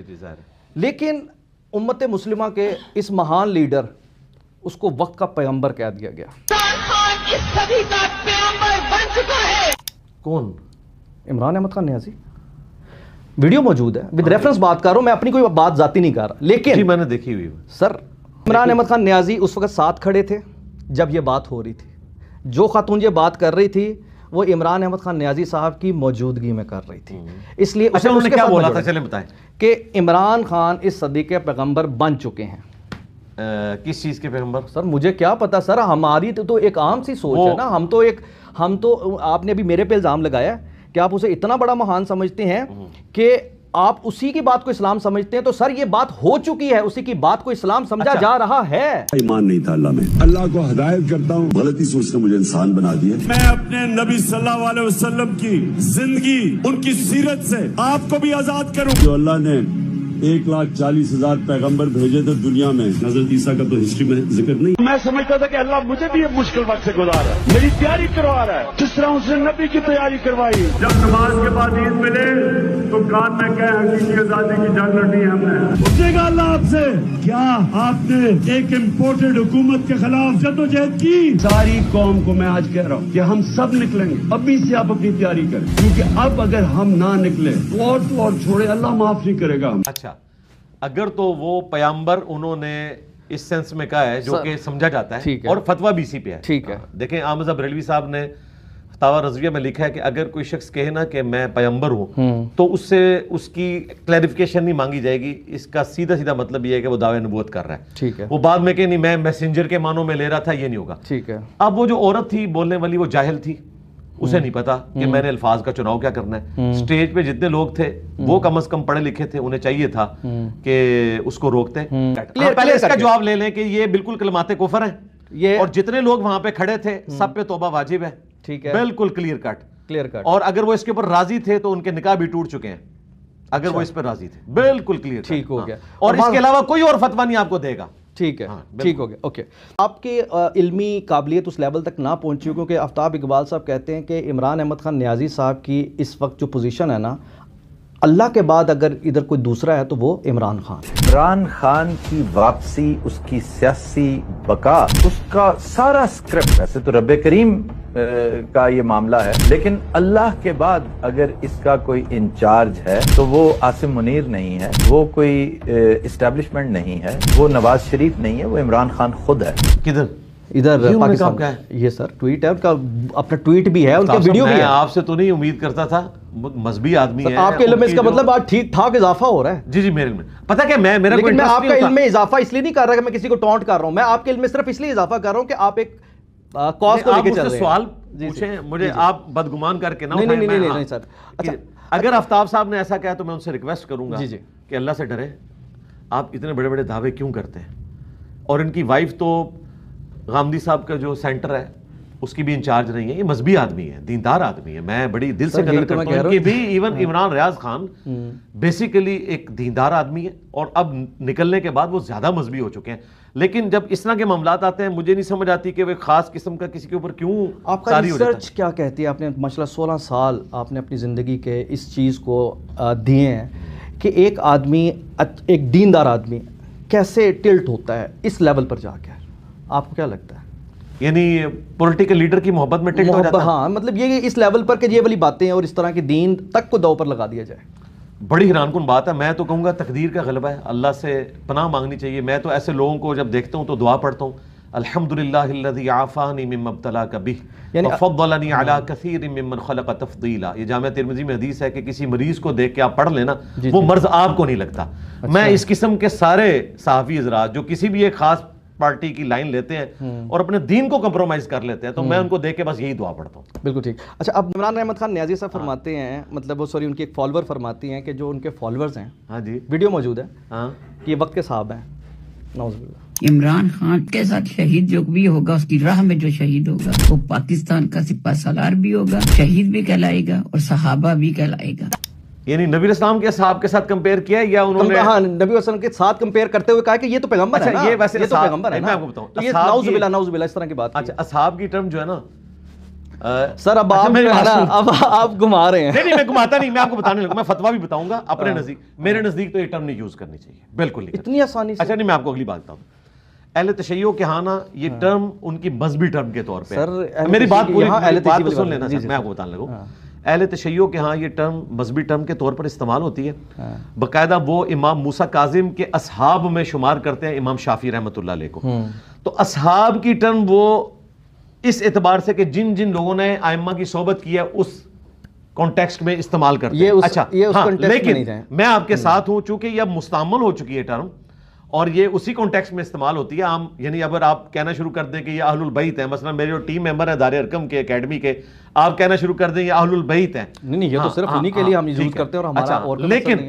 جی ظاہر ہے. لیکن امت مسلمہ کے اس مہان لیڈر اس کو وقت کا پیغمبر کہہ دیا گیا. اس صدی کا پیغمبر بن چکا ہے. کون؟ عمران احمد خان نیازی. ویڈیو موجود ہے, ود ریفرنس بات کر رہا ہوں, میں اپنی کوئی بات ذاتی نہیں کر رہا. لیکن جی میں نے دیکھی ہوئی سر, عمران احمد خان نیازی اس وقت ساتھ کھڑے تھے جب یہ بات ہو رہی تھی. جو خاتون یہ بات کر رہی تھی وہ عمران احمد خان نیازی صاحب کی موجودگی میں کر رہی تھی. اس لیے انہوں نے کیا بولا تھا, چلیں بتائیں. کہ عمران خان اس صدی کے پیغمبر بن چکے ہیں. کس چیز کے پیغمبر؟ سر مجھے کیا پتا سر, ہماری تو ایک عام سی سوچ ہے نا. ہم تو آپ نے ابھی میرے پہ الزام لگایا کہ آپ اسے اتنا بڑا مہان سمجھتے ہیں کہ آپ اسی کی بات کو اسلام سمجھتے ہیں. تو سر یہ بات ہو چکی ہے, اسی کی بات کو اسلام سمجھا جا رہا ہے. ایمان نہیں تھا اللہ میں. اللہ کو ہدایت کرتا ہوں, غلطی سوچ نے مجھے انسان بنا دیا. میں اپنے نبی صلی اللہ علیہ وسلم کی زندگی, ان کی سیرت سے آپ کو بھی آزاد کروں. جو اللہ نے 1,40,000 پیغمبر بھیجے تھے دنیا میں, حضرت عیسیٰ کا تو ہسٹری میں ذکر نہیں. میں سمجھتا تھا کہ اللہ مجھے بھی ایک مشکل وقت سے گزار رہا ہے, میری تیاری کروا رہا ہے, جس طرح اس نے نبی کی تیاری کروائی. جب نماز کے بعد عید ملے تو کان میں کہے حقیقی آزادی کی جنگ لڑنی ہے ہم نے. پوچھے گا اللہ آپ سے, کیا آپ نے ایک امپورٹڈ حکومت کے خلاف جدوجہد کی؟ ساری قوم کو میں آج کہہ رہا ہوں کہ ہم سب نکلیں گے. ابھی سے آپ اپنی تیاری کریں, کیونکہ اب اگر ہم نہ نکلے تو اور چھوڑے, اللہ معاف نہیں کرے گا. اچھا, اگر تو وہ پیغمبر انہوں نے اس سینس میں کہا ہے جو کہ سمجھا جاتا ہے, اور فتویٰ بھی اسی پہ ہے. ٹھیک ہے, دیکھیں احمد بریلوی صاحب نے فتاویٰ رضویہ میں لکھا ہے کہ اگر کوئی شخص کہے نا کہ میں پیغمبر ہوں تو اس سے اس کی کلیریفیکیشن نہیں مانگی جائے گی. اس کا سیدھا سیدھا مطلب یہ ہے کہ وہ دعوے نبوت کر رہا ہے. ٹھیک ہے, وہ بعد میں کہ نہیں میں میسنجر کے معنوں میں لے رہا تھا, یہ نہیں ہوگا. ٹھیک ہے. اب وہ جو عورت تھی بولنے والی, وہ جاہل تھی, اسے نہیں پتا کہ میں نے الفاظ کا چناؤ کیا کرنا ہے. سٹیج پہ جتنے لوگ تھے وہ کم از کم پڑھے لکھے تھے, انہیں چاہیے تھا کہ اس کو روکتے. پہلے اس کا جواب لے لیں کہ یہ بالکل کلمات کفر ہیں, اور جتنے لوگ وہاں پہ کھڑے تھے سب پہ توبہ واجب ہے. ٹھیک ہے, بالکل کلیئر کٹ. اور اگر وہ اس کے اوپر راضی تھے تو ان کے نکاح بھی ٹوٹ چکے ہیں, اگر وہ اس پہ راضی تھے. بالکل کلیئر, ٹھیک ہو گیا. اور اس کے علاوہ کوئی اور فتویٰ نہیں آپ کو دے گا. ٹھیک ہے, ٹھیک ہو گیا. اوکے, آپ کی علمی قابلیت اس لیول تک نہ پہنچی, کیونکہ آفتاب اقبال صاحب کہتے ہیں کہ عمران احمد خان نیازی صاحب کی اس وقت جو پوزیشن ہے نا, اللہ کے بعد اگر ادھر کوئی دوسرا ہے تو وہ عمران خان ہے. عمران خان کی واپسی, اس کی سیاسی بقا, اس کا سارا سکرپٹ, ویسے تو رب کریم کا یہ معاملہ ہے, لیکن اللہ کے بعد اگر اس کا کوئی انچارج ہے تو وہ عاصم منیر نہیں ہے, وہ کوئی اسٹیبلشمنٹ نہیں ہے, وہ نواز شریف نہیں ہے, وہ عمران خان خود ہے. کدھر؟ ادھر پاکستان کا یہ سر ٹویٹ ہے, ان کا اپنا ٹویٹ بھی ہے, ان کا ویڈیو بھی ہے. آپ سے تو نہیں امید کرتا تھا, مذہبی آدمی ہے آپ کے علم میں, اس کا مطلب آج ٹھیک ٹھاک اضافہ ہو رہا ہے. جی جی, میرے علم میں پتہ کہ میں آپ کا علم میں اضافہ اس لیے نہیں کر رہا کہ میں کسی کو ٹونٹ کر رہا ہوں, میں آپ کے علم میں صرف اس لیے اضافہ کر رہا ہوں کہ آپ ایک کاز کو لے کے چل رہے ہیں. سوال پوچھیں مجھے, آپ بدگمان کر کے نہ اٹھائیں. نہیں سر. اچھا, اگر آفتاب صاحب نے ایسا کہا تو میں ان سے ریکویسٹ کروں گا کہ اللہ سے ڈرے. آپ اتنے بڑے بڑے دعوے کیوں کرتے ہیں؟ اور ان کی وائف تو غامدی صاحب کا جو سینٹر ہے اس کی بھی انچارج نہیں ہے. یہ مذہبی آدمی ہے, دیندار آدمی ہے, میں بڑی دل سے قدر کرتا ہوں کہ بھی ایون عمران ریاض خان بیسیکلی ایک دیندار آدمی ہے, اور اب نکلنے کے بعد وہ زیادہ مذہبی ہو چکے ہیں. لیکن جب اس طرح کے معاملات آتے ہیں مجھے نہیں سمجھ آتی کہ وہ خاص قسم کا کسی کے اوپر کیوں. آپ کا ریسرچ کیا کہتی ہے؟ آپ نے ماشاءاللہ 16 سال آپ نے اپنی زندگی کے اس چیز کو دیے ہیں کہ ایک آدمی, ایک دیندار آدمی کیسے ٹلٹ ہوتا ہے اس لیول پر جا کے, آپ کو کیا لگتا ہے؟ یعنی پولیٹیکل لیڈر کی محبت میں ٹلٹ ہو جاتا ہے. ہاں, مطلب یہ اس لیول پر کہ یہ والی باتیں ہیں اور اس طرح کے دین تک کو دو پر لگا دیا جائے. بڑی حیران کن بات ہے. میں تو کہوں گا تقدیر کا غلبہ ہے, اللہ سے پناہ مانگنی چاہیے. میں تو ایسے لوگوں کو جب دیکھتا ہوں تو دعا پڑھتا ہوں, الحمدللہ الذی عافانی مما ابتلاک بہ وفضلنی علی کثیر ممن خلق تفضیلا. یہ جامعہ ترمذی میں حدیث ہے کہ کسی مریض کو دیکھ کے آپ پڑھ لینا وہ مرض آپ کو نہیں لگتا. میں اس قسم کے سارے صحافی حضرات جو کسی بھی ایک خاص پارٹی کی لائن لیتے ہیں اور اپنے دین کو کمپرومائز کر لیتے ہیں تو میں ان کو دیکھ کے بس یہی دعا پڑھتا ہوں. بالکل ٹھیک. اچھا, اب عمران احمد خان نیازی صاحب فرماتے ہیں, مطلب وہ سوری ان کی ایک فالوور فرماتی ہیں کہ جو ان کے فالورز ہیں, ہاں جی ویڈیو موجود ہے, ہاں, یہ وقت کے صاحب ہیں. نعوذ باللہ. عمران خان کے ساتھ شہید جو بھی ہوگا, اس کی راہ میں جو شہید ہوگا وہ پاکستان کا سپہ سالار بھی ہوگا, شہید بھی کہلائے گا اور صحابہ بھی کہلائے گا. یعنی نبی اسلام کے صحاب کے ساتھ کمپیئر کیا یا انہوں نے؟ ہاں, نبی وسلم کے ساتھ کمپیئر کرتے ہوئے کہا کہ یہ تو پیغمبر ہے نا. یہ ویسے یہ تو پیغمبر ہے نا. میں آپ کو بتاؤں, تو یہ نعوذ باللہ اس طرح کی بات. اچھا, اصحاب کی ٹرم جو ہے نا سر اب آپ گھما رہے ہیں. نہیں میں گھماتا نہیں, میں آپ کو بتانے لگا, میں فتویٰ بھی بتاؤں گا اپنے نزدیک. میرے نزدیک تو یہ ٹرم نہیں یوز کرنی چاہیے, بالکل نہیں اتنی آسانی سے. اچھا نہیں, میں آپ کو اگلی بات بتاؤں. اہل تشیع کے ہاں نا یہ ٹرم ان کی مذہبی ٹرم کے طور پہ, میری بات پوری بات تو سن لینا, میں آپ کو بتانے لگوں. اہل تشیع کے ہاں یہ ٹرم مذہبی ٹرم کے طور پر استعمال ہوتی ہے. باقاعدہ وہ امام موسیٰ کاظم کے اصحاب میں شمار کرتے ہیں امام شافعی رحمۃ اللہ علیہ کو. تو اصحاب کی ٹرم وہ اس اعتبار سے کہ جن جن لوگوں نے ائمہ کی صحبت کی ہے اس کانٹیکسٹ میں استعمال کرتے ہیں. اچھا ہاں, لیکن میں آپ کے ساتھ ہوں, چونکہ یہ اب مستعمل ہو چکی ہے ٹرم اور یہ اسی کانٹیکسٹ میں استعمال ہوتی ہے عام. یعنی اگر آپ کہنا شروع کر دیں کہ یہ اہل البیت ہیں, مثلا میرے جو ٹیم ممبر ہیں دار ارقم کے اکیڈمی کے, آپ کہنا شروع کر دیں یہ اہل البیت ہیں. نہیں یہ تو صرف انہی کے لیے ہم یوز کرتے ہیں اور ہمارا اور لیکن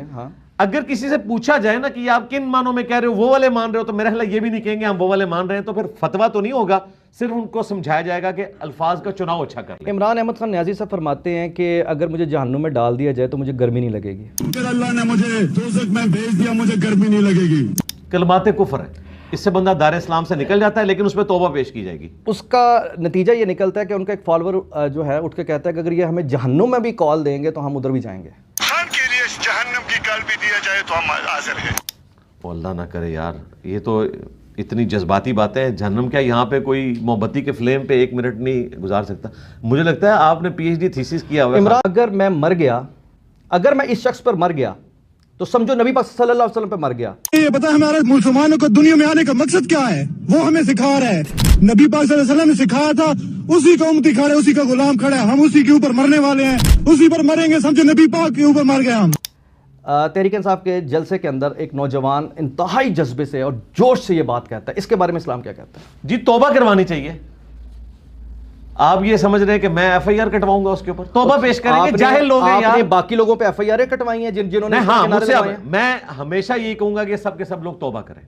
اگر کسی سے پوچھا جائے نا کہ آپ کن معنوں میں کہہ رہے ہو, وہ والے مان رہے ہو, تو میرا خیال یہ بھی نہیں کہیں گے ہم وہ والے مان رہے ہیں, تو پھر فتویٰ تو نہیں ہوگا, صرف ان کو سمجھایا جائے گا کہ الفاظ کا چناؤ اچھا کر لیں. عمران احمد خان نیازی صاحب فرماتے ہیں کہ اگر مجھے جہنم میں ڈال دیا جائے تو مجھے گرمی نہیں لگے گی. اگر اللہ نے مجھے دوزخ میں بھیج دیا مجھے گرمی نہیں لگے گی. کلمات کفر ہے, اس سے بندہ دار اسلام سے نکل جاتا ہے, لیکن اس پہ توبہ پیش کی جائے گی. اس کا نتیجہ یہ نکلتا ہے کہ ان کا ایک فالوور جو ہے اٹھ کے کہتا ہے کہ اگر یہ ہمیں جہنم میں بھی کال دیں گے تو ہم ادھر بھی جائیں گے. خان کے لیے جہنم کی کال بھی دیا جائے تو ہم حاضر ہیں. اللہ نہ کرے یار, یہ تو اتنی جذباتی باتیں. جہنم کیا یہاں پہ کوئی موم بتی کے فلیم پہ 1 منٹ نہیں گزار سکتا. مجھے لگتا ہے آپ نے پی ایچ ڈی تھیسس کیا ہوا ہے. عمران اگر میں مر گیا, اگر میں اس شخص پر مر گیا تو سمجھو نبی پاک صلی اللہ علیہ وسلم پہ مر گیا. یہ پتا ہمارے مسلمانوں کو دنیا میں آنے کا مقصد کیا ہے, وہ ہمیں سکھا رہا ہے. نبی پاک صلی اللہ علیہ وسلم نے سکھایا تھا, اسی کا امتی کھڑا ہے, اسی کا غلام کھڑا ہے, ہم اسی کے اوپر مرنے والے ہیں, اسی پر مریں گے. سمجھو نبی پاک کے اوپر مر گئے ہم. تحریک انصاف کے جلسے کے اندر ایک نوجوان انتہائی جذبے سے اور جوش سے یہ بات کہتا ہے, اس کے بارے میں اسلام کیا کہتا ہے؟ جی توبہ کروانی چاہیے. آپ یہ سمجھ رہے ہیں کہ میں ایف آئی آر کٹواؤں گا اس کے اوپر؟ توبہ پیش کریں گے. جاہل لوگ ہیں یار. باقی لوگوں پہ ایف آئی آر کٹوائی ہیں جنہوں نے. ہاں میں ہمیشہ یہی کہوں گا کہ سب کے سب لوگ توبہ کریں,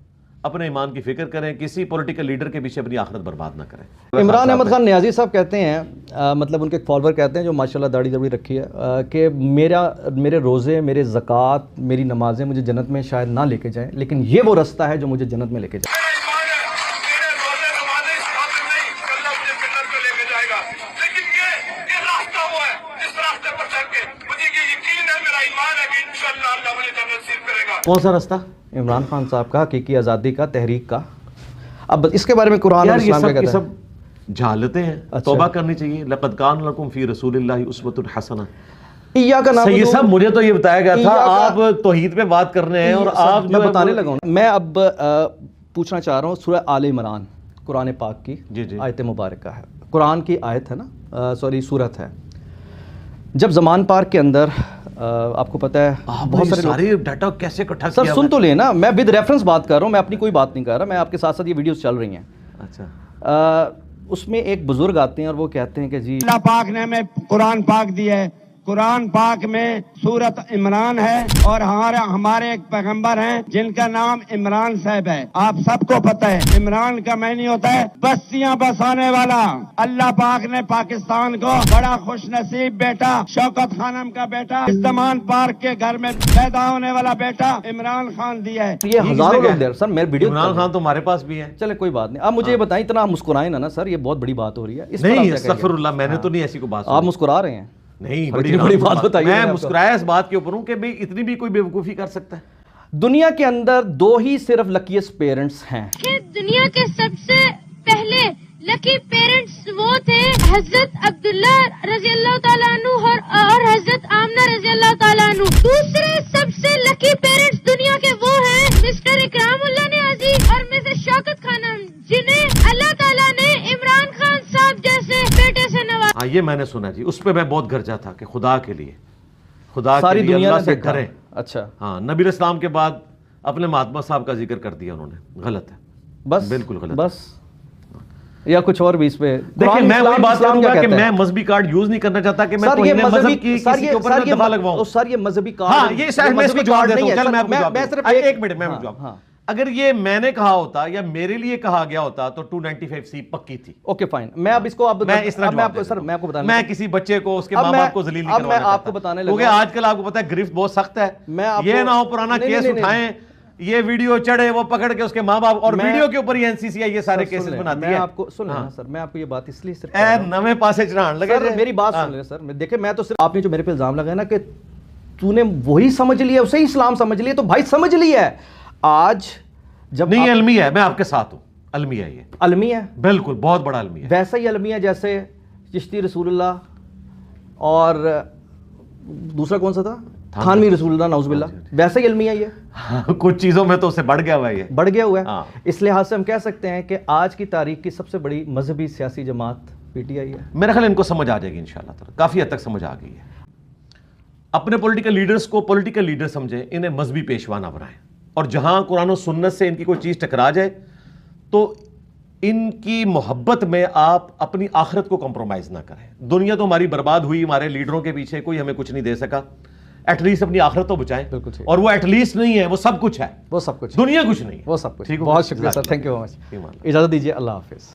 اپنے ایمان کی فکر کریں, کسی پولیٹیکل لیڈر کے پیچھے اپنی آخرت برباد نہ کریں. عمران احمد خان نیازی صاحب کہتے ہیں, مطلب ان کے ایک فالوور کہتے ہیں جو ماشاءاللہ داڑھی رکھی ہے, کہ میرے روزے, میرے زکوٰۃ, میری نمازیں مجھے جنت میں شاید نہ لے کے جائیں, لیکن یہ وہ رستہ ہے جو مجھے جنت میں لے کے جائے. کون سا رستہ؟ عمران خان صاحب کا حقیقی آزادی کا, تحریک کا. اب اس کے بارے میں قرآن اور اسلام کیا کہتا ہے؟ یہ سب جہالتیں ہیں. توبہ کرنی چاہیے. لقد کان لکم فی رسول اللہ اسوۃ حسنہ. یہ سب مجھے تو یہ بتایا گیا تھا, آپ توحید پہ بات کر رہے ہیں اور آپ میں بتانے لگا ہوں. میں اب پوچھنا چاہ رہا ہوں, سورہ آل عمران قرآن پاک کی آیت مبارکہ ہے, قرآن کی آیت ہے نا, سورت ہے. جب زمان پارک کے اندر آپ کو پتہ ہے بہت سارے ڈیٹا کیسے اکٹھا کیا. سر سن تو لینا, میں ود ریفرنس بات کر رہا ہوں, میں اپنی کوئی بات نہیں کر رہا, میں آپ کے ساتھ ساتھ یہ ویڈیوز چل رہی ہیں. اچھا, اس میں ایک بزرگ آتے ہیں اور وہ کہتے ہیں کہ جی اللہ پاک نے ہمیں قرآن پاک دی ہے, قرآن پاک میں سورت عمران ہے اور ہمارے ایک پیغمبر ہیں جن کا نام عمران صاحب ہے. آپ سب کو پتہ ہے عمران کا معنی ہوتا ہے بستیاں بسانے والا. اللہ پاک نے پاکستان کو بڑا خوش نصیب بیٹا, شوکت خانم کا بیٹا, زمان پارک کے گھر میں پیدا ہونے والا بیٹا عمران خان دیا ہے. یہ ہزاروں لوگ دیر سر میرے ویڈیو. عمران خان تو ہمارے پاس بھی ہے. چلے کوئی بات نہیں, آپ مجھے یہ بتائیں, اتنا آپ مسکرائیں نا سر, یہ بہت بڑی بات ہو رہی ہے. نہیں استغفر اللہ, میں نے تو نہیں ایسی کوئی بات. آپ مسکرا رہے ہیں. نہیں بڑی بات بتائیے. میں مسکرایا اس بات کے اوپر ہوں کہ بھئی اتنی بھی کوئی بے وقوفی کر سکتا ہے. دنیا کے اندر 2 ہی صرف لکیسٹ پیرنٹس ہیں. دنیا کے سب سے پہلے لکی پیرنٹس وہ تھے حضرت عبداللہ رضی اللہ تعالیٰ عنہ اور حضرت آمنہ رضی اللہ تعالیٰ عنہ. دوسرے سب سے لکی پیرنٹس دنیا کے وہ ہیں مسٹر اکرام اللہ نیازی اور مسز شوکت خانم, جنہیں اللہ تعالیٰ نے عمران خان صاحب جیسے بیٹے سے نوازا. ہاں یہ میں نے سنا جی, اس پہ میں بہت گرجا تھا کہ خدا کے لیے ساری دنیا سے ڈریں. اچھا ہاں, نبی اسلام کے بعد اپنے مہاتما صاحب کا ذکر کر دیا انہوں نے, غلط ہے. بس بالکل غلط. بس یا کچھ اور بھی اس پہ. دیکھیں میں وہی بات کروں گا کہ میں مذہبی کارڈ یوز نہیں کرنا چاہتا کہ میں کوئی مذہب کی کسی کے اوپر دفعہ لگواؤں. سر یہ مذہبی کارڈ, ہاں یہ شاید میں اس کو جواب دیتا ہوں. چل میں آپ کو جواب دیتا ہوں. ایک منٹ میں جواب. اگر یہ میں نے کہا ہوتا یا میرے لیے کہا گیا ہوتا تو 295C پکی تھی. اوکے فائن, میں اب اس کو میں اس طرح میں کسی بچے کو اس کے ماں باپ کو ذلیل نہیں کروانا چاہتا, کیونکہ آج کل آپ کو پتا ہے گرفت بہت سخت ہے. یہ نہ ہو پرانا کیس اٹھائیں یہ ویڈیو چڑھے وہ پکڑ کے اس کے ماں باپ اور ویڈیو کے اوپر این سی سی آئی یہ سارے کیسز بناتی ہے. میں آپ کو سن لینا سر, میں آپ کو یہ بات اس لیے صرف اے نویں پاسے چڑھان لگے. سر میری بات سن لینا سر, دیکھیں میں تو صرف آپ نے جو میرے پہ الزام لگایا نا کہ تو نے وہی سمجھ لیا, اسے ہی اسلام سمجھ لیا, تو بھائی سمجھ لیا ہے. آج جب نہیں المیہ ہے, میں آپ کے ساتھ ہوں, المیہ یہ المیہ بالکل بہت بڑا المیہ ہے. ویسا ہی المیہ جیسے چشتی رسول اللہ اور دوسرا کون سا تھا, تھانوی رسول اللہ, نعوذ باللہ, ویسا ہی المیہ یہ کچھ چیزوں میں تو اسے بڑھ گیا ہوا ہے, یہ بڑھ گیا ہوا ہے. اس لحاظ سے ہم کہہ سکتے ہیں کہ آج کی تاریخ کی سب سے بڑی مذہبی سیاسی جماعت پی ٹی آئی ہے. میرا خیال ان کو سمجھ آ جائے گی انشاءاللہ تعالی, کافی حد تک سمجھ آ گئی ہے. اپنے پولیٹیکل لیڈرز کو پولیٹیکل لیڈر سمجھیں, انہیں مذہبی پیشوا نہ بنائیں, اور جہاں قرآن و سنت سے ان کی کوئی چیز ٹکرا جائے تو ان کی محبت میں آپ اپنی آخرت کو کمپرومائز نہ کریں. دنیا تو ہماری برباد ہوئی ہمارے لیڈروں کے پیچھے, کوئی ہمیں کچھ نہیں دے سکا, ایٹ لیسٹ اپنی آخرت تو بچائیں. اور وہ ایٹ لیسٹ نہیں ہے, وہ سب کچھ ہے, وہ سب کچھ, دنیا کچھ نہیں, وہ سب کچھ. ٹھیک ہے, بہت شکریہ سر, تھینک یو ویری مچ. اجازت دیجیے, اللہ حافظ.